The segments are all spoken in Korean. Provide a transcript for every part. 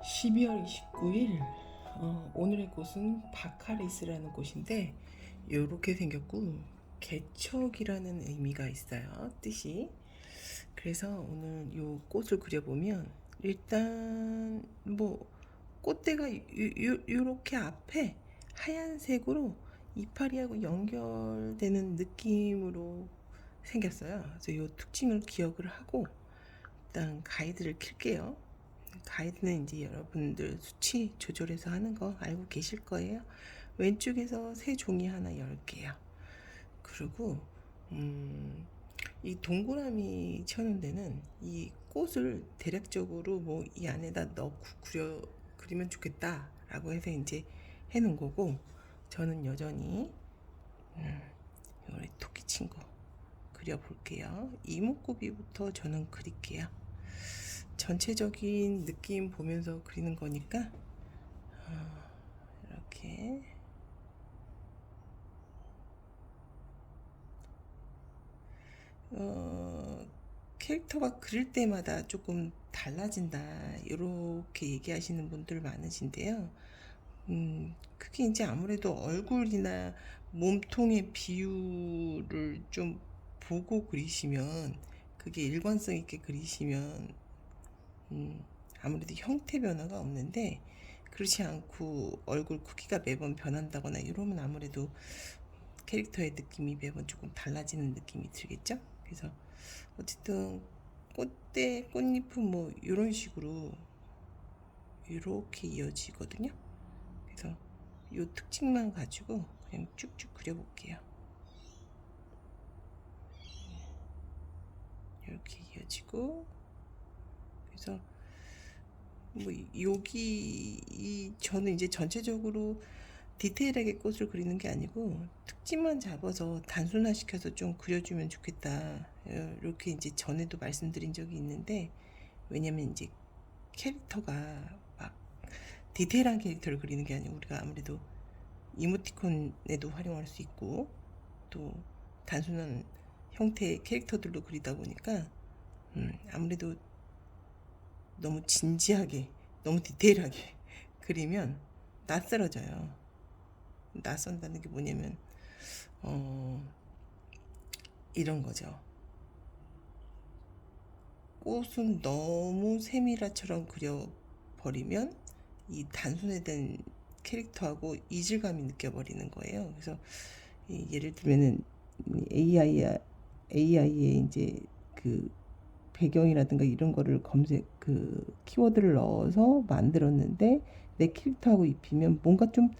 12월 29일 오늘의 곳은 바카리스라는 곳인데 이렇게 생겼고 개척이라는 의미가 있어요. 뜻이. 그래서 오늘 요 꽃을 그려보면 일단 뭐 꽃대가 요렇게 앞에 하얀색으로 이파리하고 연결되는 느낌으로 생겼어요. 그래서 요 특징을 기억을 하고 일단 가이드를 킬게요. 가이드는 이제 여러분들 수치 조절해서 하는 거 알고 계실 거예요. 왼쪽에서 새 종이 하나 열게요. 그리고 이 동그라미 쳐놓은 데는 이 꽃을 대략적으로 뭐 이 안에다 넣고 그리면 좋겠다라고 해서 이제 해놓은 거고, 저는 여전히 우리 토끼 친구 그려볼게요. 이목구비부터 저는 그릴게요. 전체적인 느낌 보면서 그리는 거니까 이렇게 캐릭터가 그릴 때마다 조금 달라진다 이렇게 얘기하시는 분들 많으신데요. 그게 이제 아무래도 얼굴이나 몸통의 비율을 좀 보고 그리시면, 그게 일관성 있게 그리시면 아무래도 형태 변화가 없는데, 그렇지 않고 얼굴 크기가 매번 변한다거나 이러면 아무래도 캐릭터의 느낌이 매번 조금 달라지는 느낌이 들겠죠. 그래서 어쨌든 꽃대 꽃잎은 뭐 이런 식으로 이렇게 이어지거든요. 그래서 이 특징만 가지고 그냥 쭉쭉 그려볼게요. 이렇게 이어지고, 그래서 뭐 여기 저는 이제 전체적으로 디테일하게 꽃을 그리는 게 아니고 특징만 잡아서 단순화시켜서 좀 그려주면 좋겠다, 이렇게 이제 전에도 말씀드린 적이 있는데, 왜냐면 이제 캐릭터가 막 디테일한 캐릭터를 그리는 게 아니고 우리가 아무래도 이모티콘에도 활용할 수 있고 또 단순한 형태의 캐릭터들로 그리다 보니까 아무래도 너무 진지하게, 너무 디테일하게 그리면 낯설어져요. 낯선다는 게 뭐냐면 이런 거죠. 꽃은 너무 세밀화처럼 그려버리면 이 단순화된 캐릭터하고 이질감이 느껴버리는 거예요. 그래서 예를 들면은 AI에 이제 그 배경이라든가 이런 거를 그 키워드를 넣어서 만들었는데 내 캐릭터하고 입히면 뭔가 좀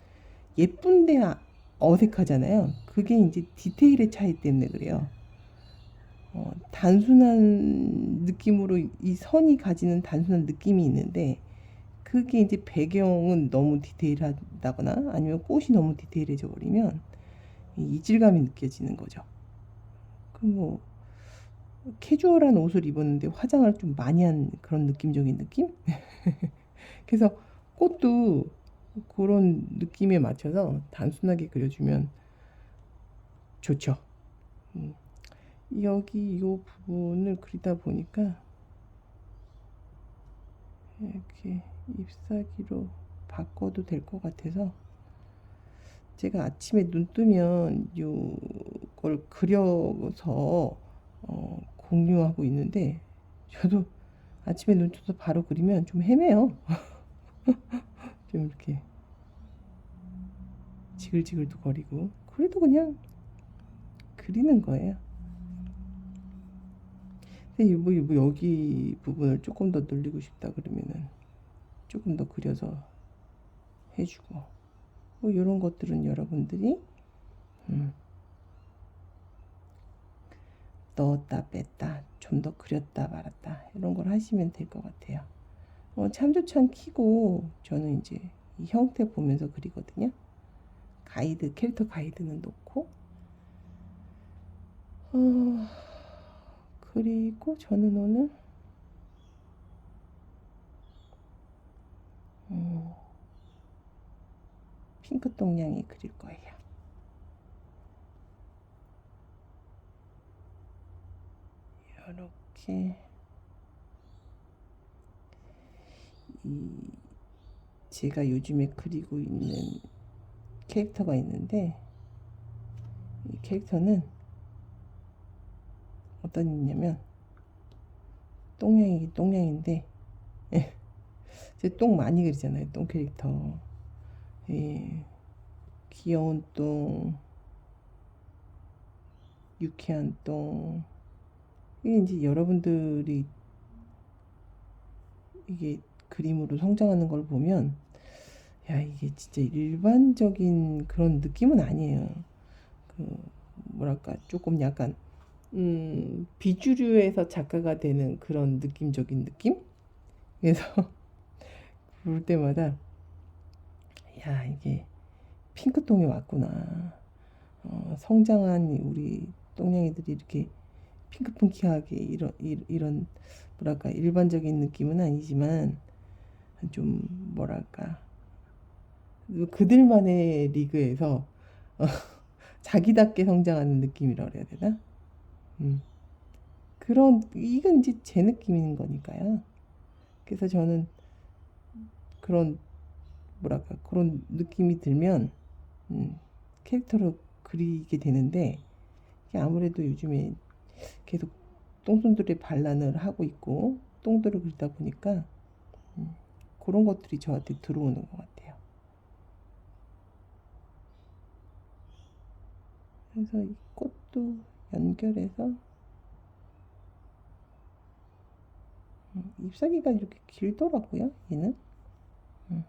예쁜데 어색하잖아요. 그게 이제 디테일의 차이 때문에 그래요. 단순한 느낌으로 이 선이 가지는 단순한 느낌이 있는데, 그게 이제 배경은 너무 디테일하다거나 아니면 꽃이 너무 디테일해져 버리면 이질감이 느껴지는 거죠. 그뭐 캐주얼한 옷을 입었는데 화장을 좀 많이 한 그런 느낌적인 느낌? 그래서 꽃도 그런 느낌에 맞춰서 단순하게 그려주면 좋죠. 여기 이 부분을 그리다 보니까 이렇게 잎사귀로 바꿔도 될 것 같아서, 제가 아침에 눈 뜨면 이걸 그려서 공유하고 있는데, 저도 아침에 눈 떠서 바로 그리면 좀 헤매요. 좀 이렇게 지글지글도 거리고, 그래도 그냥 그리는 거예요. 근데 뭐 여기 부분을 조금 더 늘리고 싶다 그러면은 조금 더 그려서 해주고, 뭐 이런 것들은 여러분들이 넣었다 뺐다 좀 더 그렸다 말았다 이런 걸 하시면 될 것 같아요. 참조창 키고 저는 이제 이 형태 보면서 그리거든요. 캐릭터 가이드는 놓고, 그리고 저는 오늘 핑크 동냥이 그릴 거예요. 이렇게 제가 요즘에 그리고 있는 캐릭터가 있는데, 이 캐릭터는 어떤 있냐면 똥냥인데 제 똥 많이 그리잖아요. 똥 캐릭터. 예, 귀여운 똥, 유쾌한 똥. 이게 이제 여러분들이 이게 그림으로 성장하는 걸 보면, 야, 이게 진짜 일반적인 그런 느낌은 아니에요. 그 뭐랄까, 조금 약간 비주류에서 작가가 되는 그런 느낌적인 느낌? 그래서 볼 때마다, 야, 이게 핑크똥이 왔구나. 성장한 우리 똥냥이들이 이렇게 핑크핑크하게 이런 뭐랄까, 일반적인 느낌은 아니지만 좀 뭐랄까, 그들만의 리그에서 자기답게 성장하는 느낌이라 그래야 되나? 음, 그런, 이건 이제 제 느낌인 거니까요. 그래서 저는 그런 뭐랄까, 그런 느낌이 들면 캐릭터로 그리게 되는데, 이게 아무래도 요즘에 계속 똥손들의 반란을 하고 있고 똥들을 그리다 보니까 그런 것들이 저한테 들어오는 것 같아요. 그래서 이 꽃도 연결해서 잎사귀가 이렇게 길더라고요, 얘는. 음,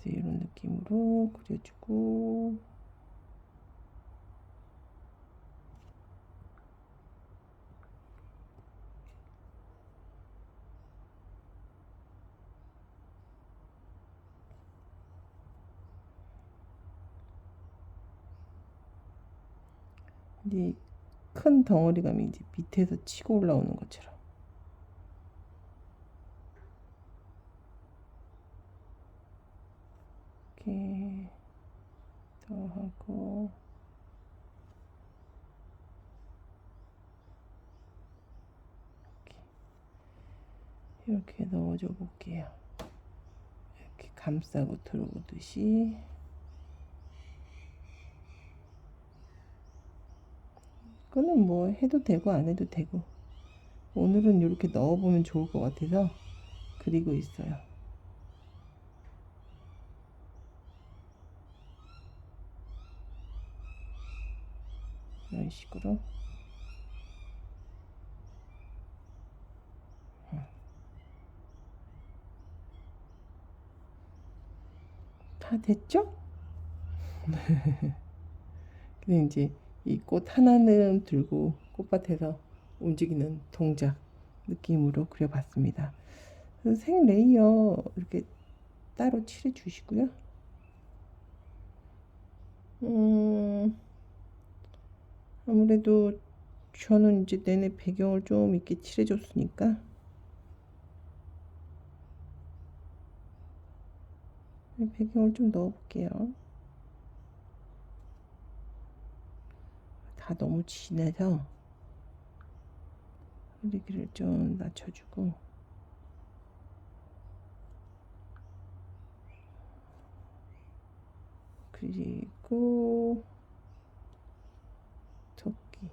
그래서 이런 느낌으로 그려주고, 이제 큰 덩어리감이 이제 밑에서 치고 올라오는 것처럼 이렇게 더 하고, 이렇게 넣어줘 볼게요. 이렇게 감싸고 들어오듯이. 그거는 뭐 해도 되고 안 해도 되고, 오늘은 이렇게 넣어보면 좋을 것 같아서 그리고 있어요. 이런 식으로. 다 됐죠? 근데 이제 이 꽃 하나는 들고 꽃밭에서 움직이는 동작 느낌으로 그려봤습니다. 그래서 색 레이어 이렇게 따로 칠해 주시고요. 음, 아무래도 저는 이제 내내 배경을 좀 이렇게 칠해 줬으니까 배경을 좀 넣어 볼게요. 다 너무 진해서 흐리기를 좀 낮춰주고, 그리고 토끼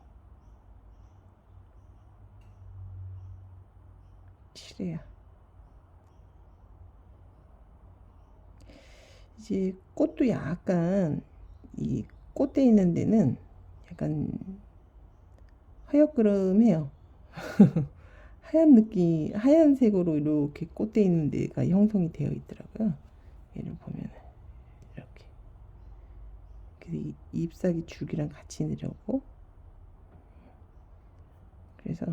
칠해요. 이제 꽃도 약간 이 꽃대 있는 데는 약간 허옇그름해요. 하얀 느낌, 하얀색으로 이렇게 꽃대 있는 데가 형성이 되어 있더라고요. 얘를 보면은 이렇게. 그래서 이 잎사귀 줄기랑 같이 내려오고, 그래서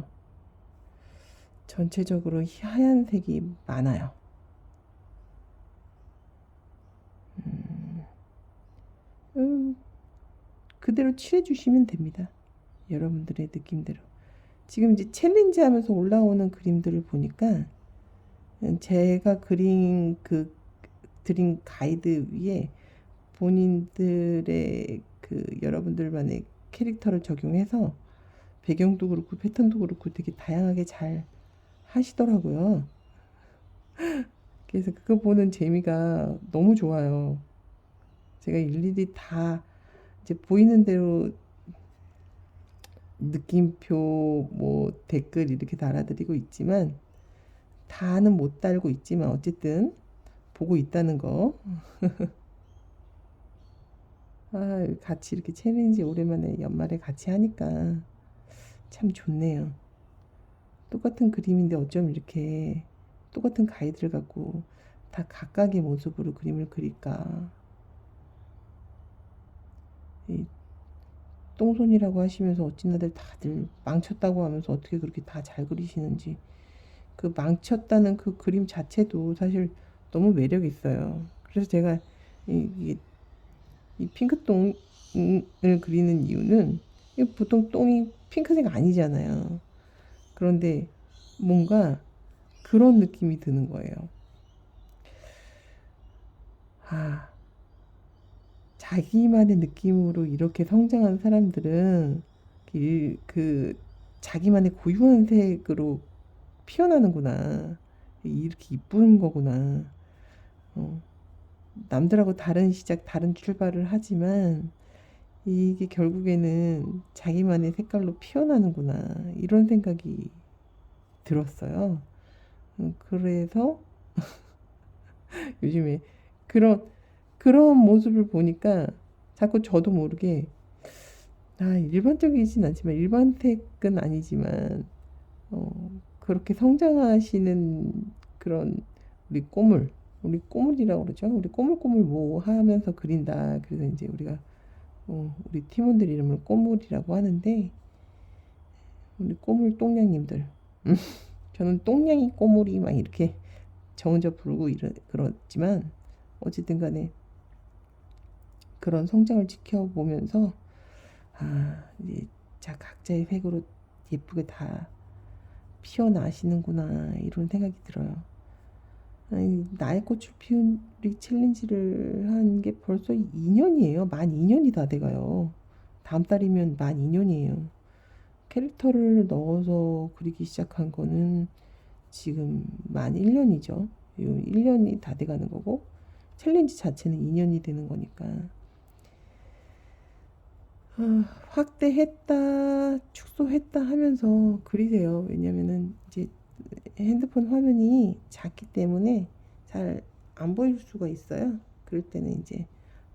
전체적으로 하얀색이 많아요. 음, 그대로 칠해 주시면 됩니다. 여러분들의 느낌대로. 지금 이제 챌린지 하면서 올라오는 그림들을 보니까 제가 드린 가이드 위에 본인들의 그 여러분들만의 캐릭터를 적용해서 배경도 그렇고 패턴도 그렇고 되게 다양하게 잘 하시더라고요. 그래서 그거 보는 재미가 너무 좋아요. 제가 일일이 다 이제 보이는 대로 느낌표 뭐 댓글 이렇게 달아드리고 있지만 다는 못 달고 있지만 어쨌든 보고 있다는 거. 아, 같이 이렇게 챌린지 오랜만에 연말에 같이 하니까 참 좋네요. 똑같은 그림인데 어쩜 이렇게 똑같은 가이드를 갖고 다 각각의 모습으로 그림을 그릴까. 이 똥손이라고 하시면서 어찌나들 다들 망쳤다고 하면서 어떻게 그렇게 다 잘 그리시는지, 그 망쳤다는 그 그림 자체도 사실 너무 매력 있어요. 그래서 제가 이, 이 핑크똥을 그리는 이유는, 보통 똥이 핑크색 아니잖아요. 그런데 뭔가 그런 느낌이 드는 거예요. 아, 자기만의 느낌으로 이렇게 성장한 사람들은 그 자기만의 고유한 색으로 피어나는구나. 이렇게 이쁜 거구나. 어, 남들하고 다른 시작, 다른 출발을 하지만 이게 결국에는 자기만의 색깔로 피어나는구나. 이런 생각이 들었어요. 그래서 요즘에 그런 그런 모습을 보니까 자꾸 저도 모르게, 일반적이진 않지만, 일반색은 아니지만 그렇게 성장하시는 그런 우리 꼬물이라고 그러죠. 우리 꼬물꼬물 뭐 하면서 그린다. 그래서 이제 우리가 우리 팀원들 이름을 꼬물이라고 하는데, 우리 꼬물 똥냥님들, 저는 똥냥이 꼬물이 막 이렇게 저 혼자 부르고 그렇지만 어쨌든 간에 그런 성장을 지켜보면서, 이제 자 각자의 색으로 예쁘게 다 피어나시는구나, 이런 생각이 들어요. 아니, 나의 꽃을 피운 우리 챌린지를 한 게 벌써 2년이에요. 만 2년이 다 돼가요. 다음 달이면 만 2년이에요. 캐릭터를 넣어서 그리기 시작한 거는 지금 만 1년이죠. 1년이 다 돼가는 거고, 챌린지 자체는 2년이 되는 거니까. 확대했다, 축소했다 하면서 그리세요. 왜냐면은 이제 핸드폰 화면이 작기 때문에 잘 안 보일 수가 있어요. 그럴 때는 이제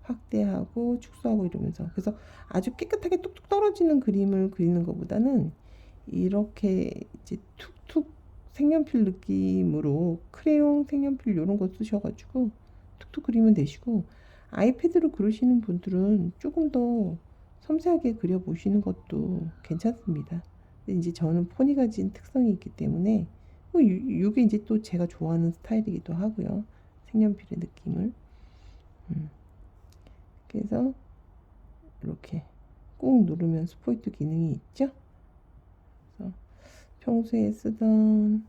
확대하고 축소하고 이러면서, 그래서 아주 깨끗하게 뚝뚝 떨어지는 그림을 그리는 것보다는 이렇게 이제 툭툭 색연필 느낌으로 크레용 색연필 이런 거 쓰셔가지고 툭툭 그리면 되시고, 아이패드로 그리시는 분들은 조금 더 섬세하게 그려보시는 것도 괜찮습니다. 근데 이제 저는 폰이 가진 특성이 있기 때문에 이게 이제 또 제가 좋아하는 스타일이기도 하고요. 색연필의 느낌을. 음, 그래서 이렇게 꾹 누르면 스포이트 기능이 있죠. 그래서 평소에 쓰던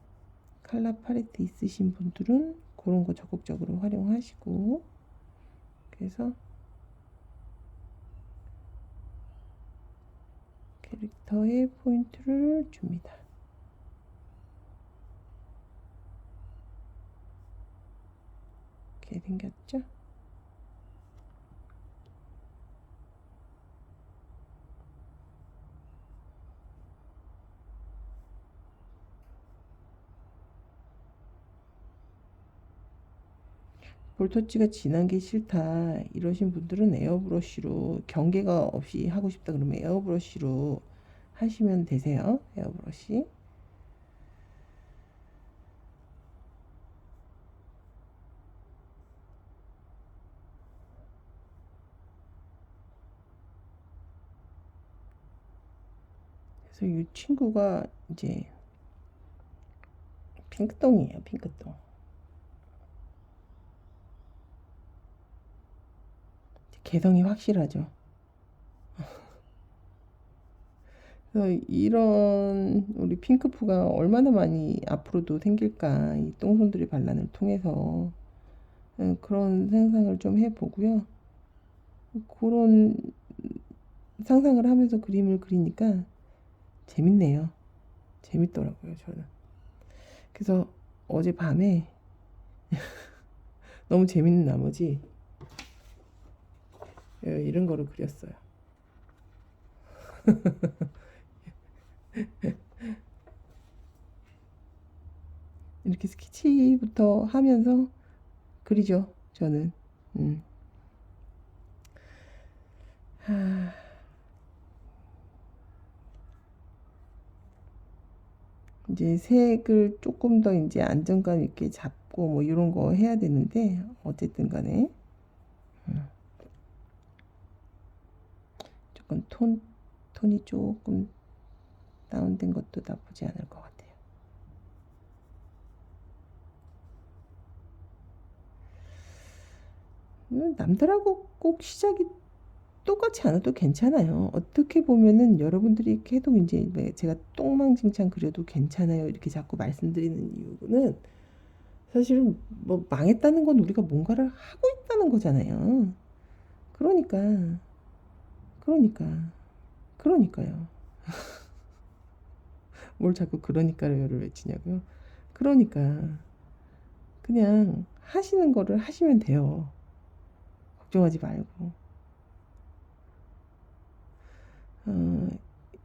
컬러 팔레트 있으신 분들은 그런 거 적극적으로 활용하시고, 그래서 캐릭터에 포인트를 줍니다. 이렇게 생겼죠? 볼터치가 진한 게 싫다 이러신 분들은 에어브러쉬로, 경계가 없이 하고 싶다 그러면 에어브러쉬로 하시면 되세요. 에어브러쉬. 그래서 이 친구가 이제 핑크똥이에요. 핑크똥. 개성이 확실하죠. 그래서 이런 우리 핑크푸가 얼마나 많이 앞으로도 생길까, 이 똥손들의 반란을 통해서. 그런 상상을 좀 해보고요. 그런 상상을 하면서 그림을 그리니까 재밌네요. 재밌더라고요, 저는. 그래서 어젯밤에 너무 재밌는 나머지 이런 거를 그렸어요. 이렇게 스케치부터 하면서 그리죠, 저는. 음. 하, 이제 색을 조금 더 이제 안정감 있게 잡고 뭐 이런 거 해야 되는데 어쨌든 간에 조금 톤이 조금 다운된 것도 나쁘지 않을 것 같아요. 남들하고 꼭 시작이 똑같지 않아도 괜찮아요. 어떻게 보면은 여러분들이 이렇게 해도 이제 제가 똥망칭창 그려도 괜찮아요. 이렇게 자꾸 말씀드리는 이유는 사실은 뭐 망했다는 건 우리가 뭔가를 하고 있다는 거잖아요. 그러니까, 그러니까, 그러니까요. 뭘 자꾸 그러니까요를 외치냐고요? 그러니까 그냥 하시는 거를 하시면 돼요. 걱정하지 말고. 어,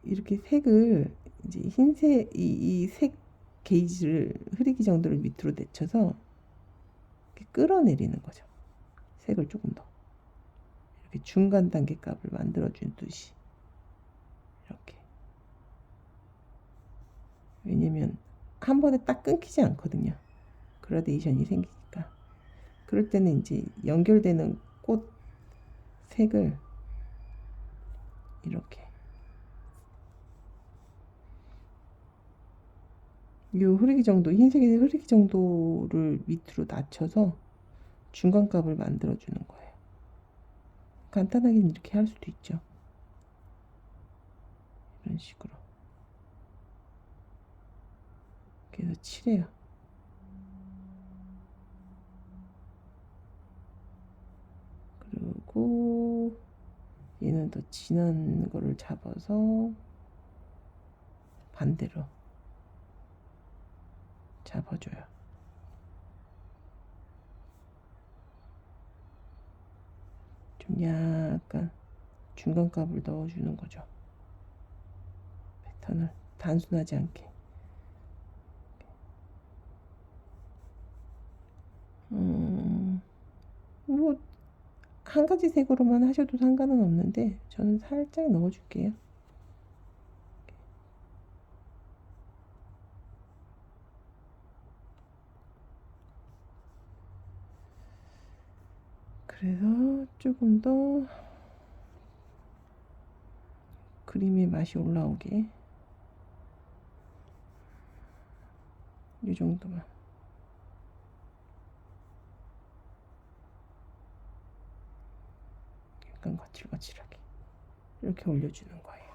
이렇게 색을 이제 흰색 이색 게이지를 흐리기 정도를 밑으로 내쳐서 이렇게 끌어내리는 거죠. 색을 조금 더 이렇게 중간 단계 값을 만들어 준 듯이 이렇게. 왜냐면 한 번에 딱 끊기지 않거든요. 그라데이션이 생기니까. 그럴 때는 이제 연결되는 꽃 색을 이렇게 이 흐리기 정도, 흰색의 흐리기 정도를 밑으로 낮춰서 중간값을 만들어 주는 거예요. 간단하게 이렇게 할 수도 있죠. 이런 식으로. 그래서 칠해요. 그리고 얘는 더 진한 거를 잡아서 반대로 잡아줘요. 좀 약간 중간값을 넣어주는 거죠. 패턴을 단순하지 않게. 뭐 한 가지 색으로만 하셔도 상관은 없는데 저는 살짝 넣어줄게요. 그래서 조금 더 그림의 맛이 올라오게 이 정도만. 약간 거칠거칠하게 이렇게 올려주는 거예요.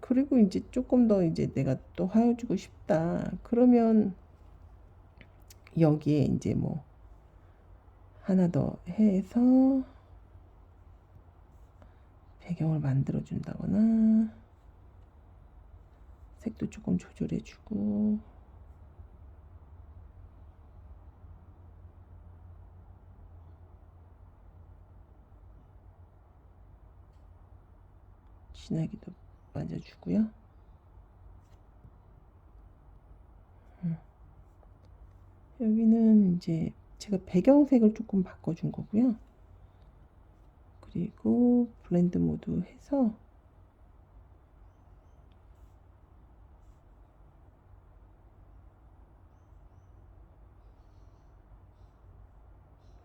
그리고 이제 조금 더 이제 내가 또 하여주고 싶다. 그러면 여기에 이제 뭐 하나 더 해서 배경을 만들어 준다거나 색도 조금 조절해 주고 진하게도 만져주고요. 여기는 이제 제가 배경색을 조금 바꿔준 거고요. 그리고 블렌드 모드 해서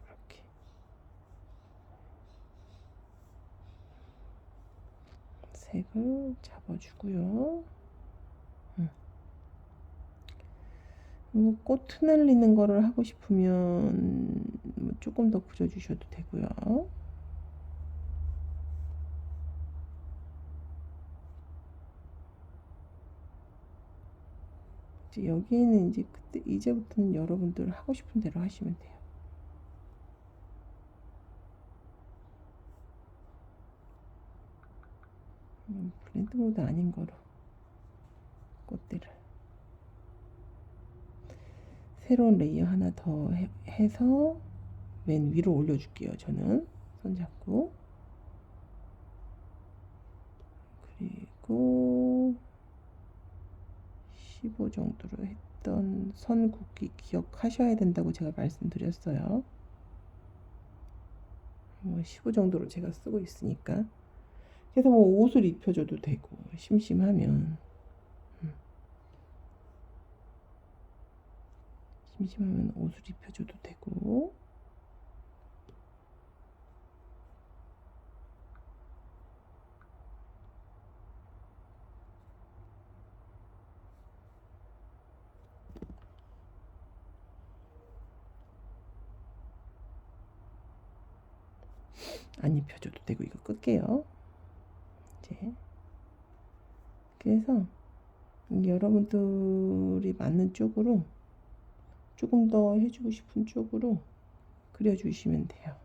이렇게 색을 잡아주고요. 꽃 흩날리는 거를 하고 싶으면 조금 더 그려주셔도 되고요. 이제 여기에는 이제 그때 이제부터는 여러분들 하고 싶은 대로 하시면 돼요. 블렌드 모드 아닌 거로 꽃들을 새로운 레이어 하나 더 해서 맨 위로 올려줄게요. 저는 손잡고, 그리고 15 정도로 했던 선 긋기 기억하셔야 된다고 제가 말씀드렸어요. 15 정도로 제가 쓰고 있으니까. 그래서 옷을 입혀줘도 되고, 심심하면 옷을 입혀줘도 되고. 안 입혀줘도 되고. 이거 끌게요. 이제 그래서 여러분들이 맞는 쪽으로 조금 더 해주고 싶은 쪽으로 그려주시면 돼요.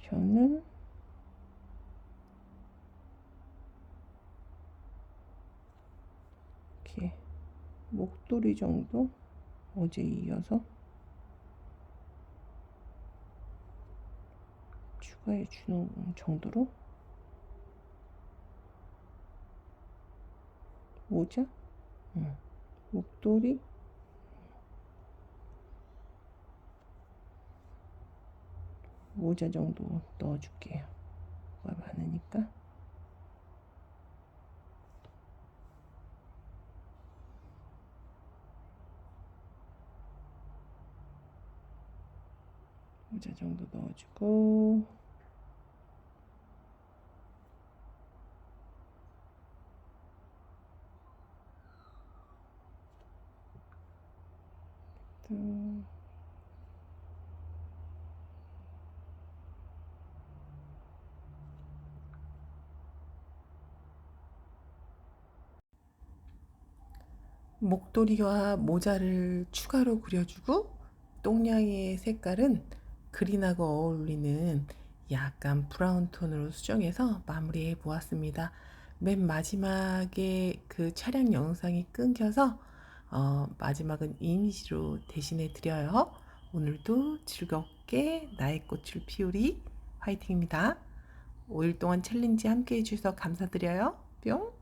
저는 이렇게 목도리 정도 어제 이어서 추가해 주는 정도로. 모자, 목도리, 모자 정도 넣어줄게요. 뭐가 많으니까. 모자 정도 넣어주고, 또 목도리와 모자를 추가로 그려주고, 똥냥이의 색깔은 그린하고 어울리는 약간 브라운 톤으로 수정해서 마무리해 보았습니다. 맨 마지막에 그 촬영 영상이 끊겨서 마지막은 이미지로 대신해 드려요. 오늘도 즐겁게 나의 꽃을 피우리 화이팅입니다. 5일 동안 챌린지 함께 해주셔서 감사드려요. 뿅!